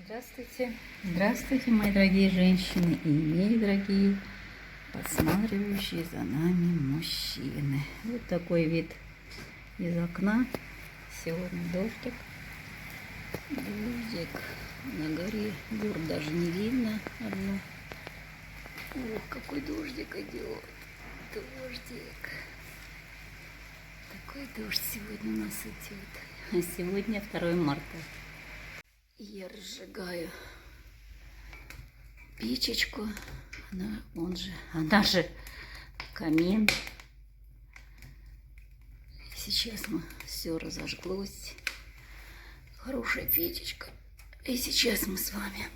Здравствуйте, здравствуйте, мои дорогие женщины и мои дорогие подсматривающие за нами мужчины. Вот такой вид из окна. Сегодня дождик. Дождик. На горе гор даже не видно одну. Вот какой дождик идет. Дождик. Такой дождь сегодня у нас идет. А сегодня 2 марта. Я разжигаю печечку, она же камин. Сейчас все разожглось, хорошая печечка. И сейчас мы с вами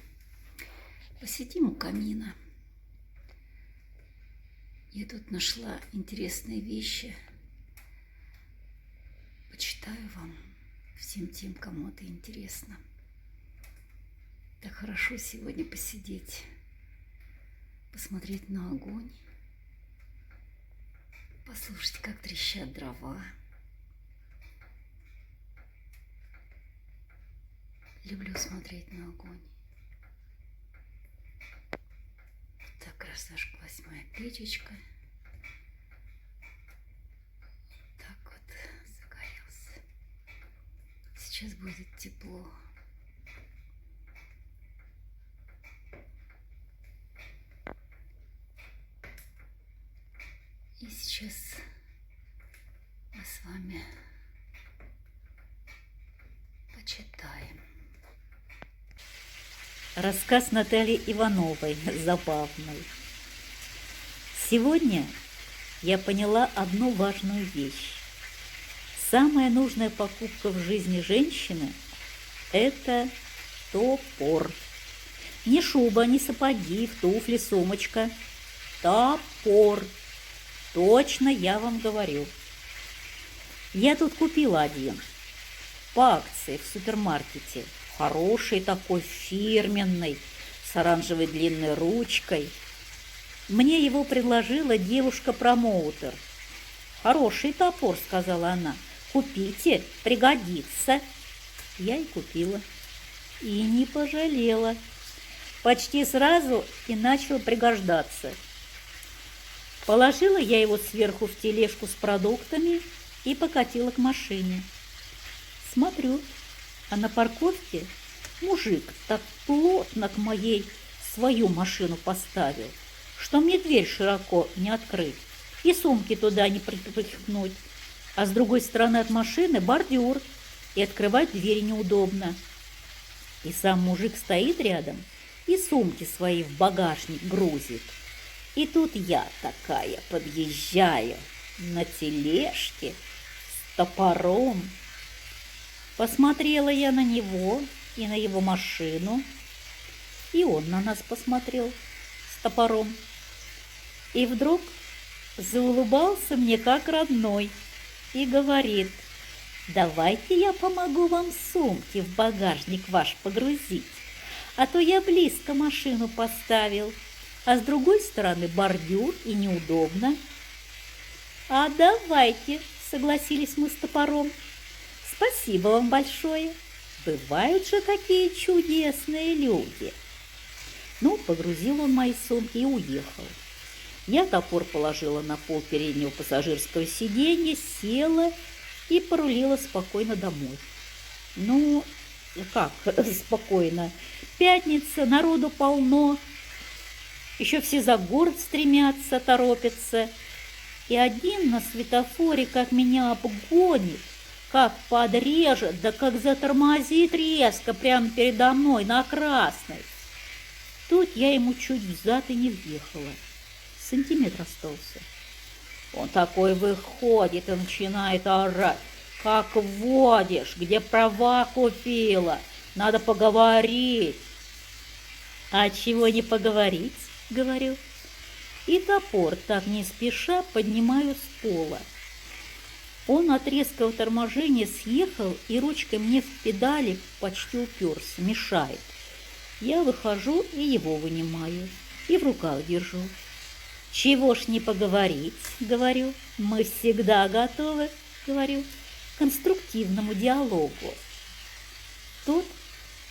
посидим у камина. Я тут нашла интересные вещи. Почитаю вам, всем тем, кому это интересно. Так хорошо сегодня посидеть, посмотреть на огонь, послушать, как трещат дрова. Люблю смотреть на огонь. Так разожглась моя печечка. Так вот загорелся. Сейчас будет тепло. И сейчас мы с вами почитаем. Рассказ Натальи Ивановой, забавный. Сегодня я поняла одну важную вещь. Самая нужная покупка в жизни женщины – это топор. Не шуба, не сапоги, туфли, сумочка. Топор. Точно я вам говорю. Я тут купила один по акции в супермаркете. Хороший такой, фирменный, с оранжевой длинной ручкой. Мне его предложила девушка-промоутер. «Хороший топор», — сказала она. «Купите, пригодится». Я и купила. И не пожалела. Почти сразу и начал пригождаться. Положила я его сверху в тележку с продуктами и покатила к машине. Смотрю, а на парковке мужик так плотно к моей свою машину поставил, что мне дверь широко не открыть и сумки туда не припихнуть, а с другой стороны от машины бордюр, и открывать двери неудобно. И сам мужик стоит рядом и сумки свои в багажник грузит. И тут я такая подъезжаю на тележке с топором. Посмотрела я на него и на его машину, и он на нас посмотрел с топором. И вдруг заулыбался мне как родной и говорит: «Давайте я помогу вам сумки в багажник ваш погрузить, а то я близко машину поставил, а с другой стороны бордюр и неудобно». «А давайте», — согласились мы с топором. «Спасибо вам большое. Бывают же такие чудесные люди». Ну, погрузил он мои сумки и уехал. Я топор положила на пол переднего пассажирского сиденья, села и порулила спокойно домой. Ну, как спокойно? Пятница, народу полно. Еще все за город стремятся, торопятся. И один на светофоре как меня обгонит, как подрежет, да как затормозит резко прямо передо мной на красной. Тут я ему чуть взад и не въехала. Сантиметр остался. Он такой выходит и начинает орать: «Как водишь? Где права купила? Надо поговорить». «А чего не поговорить?» — говорю. И топор так не спеша поднимаю с пола. Он от резкого торможения съехал и ручкой мне в педали почти уперся, мешает. Я выхожу и его вынимаю, и в руках держу. «Чего ж не поговорить?» — говорю. «Мы всегда готовы», — говорю, — «к конструктивному диалогу». Тут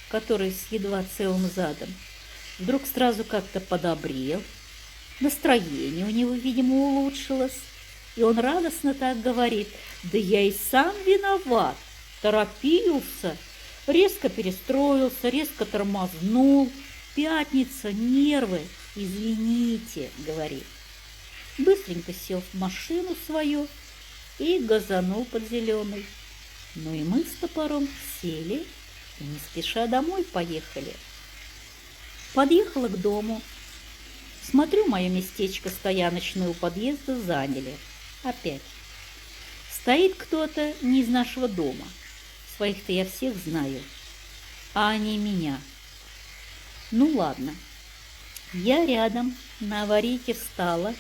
который с едва целым задом, вдруг сразу как-то подобрел, настроение у него, видимо, улучшилось, и он радостно так говорит: «Да я и сам виноват, торопился, резко перестроился, резко тормознул, пятница, нервы, извините», — говорит. Быстренько сел в машину свою и газанул под зеленый. Ну и мы с топором сели и не спеша домой поехали. Подъехала к дому. Смотрю, мое местечко стояночное у подъезда заняли. Опять. Стоит кто-то не из нашего дома. Своих-то я всех знаю, а они меня. Ну ладно. Я рядом на аварийке встала.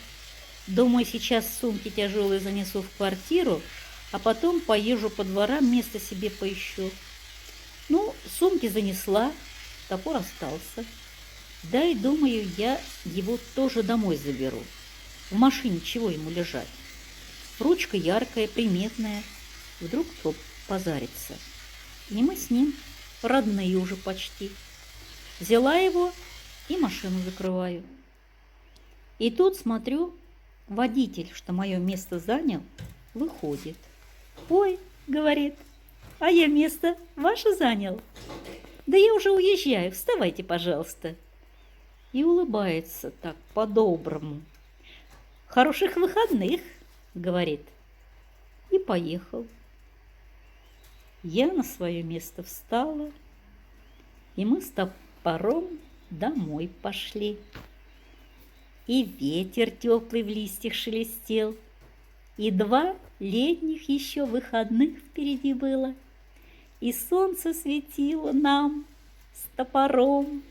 Думаю, сейчас сумки тяжелые занесу в квартиру, а потом поезжу по дворам, место себе поищу. Ну, сумки занесла, топор остался. Да и думаю, я его тоже домой заберу. В машине чего ему лежать? Ручка яркая, приметная. Вдруг кто позарится. И мы с ним родные уже почти. Взяла его и машину закрываю. И тут смотрю, водитель, что мое место занял, выходит. «Ой, — говорит, — а я место ваше занял. Да я уже уезжаю, вставайте, пожалуйста». И улыбается так по-доброму. «Хороших выходных, — говорит». И поехал. Я на свое место встала, и мы с топором домой пошли. И ветер теплый в листьях шелестел, и 2 летних еще выходных впереди было, и солнце светило нам с топором.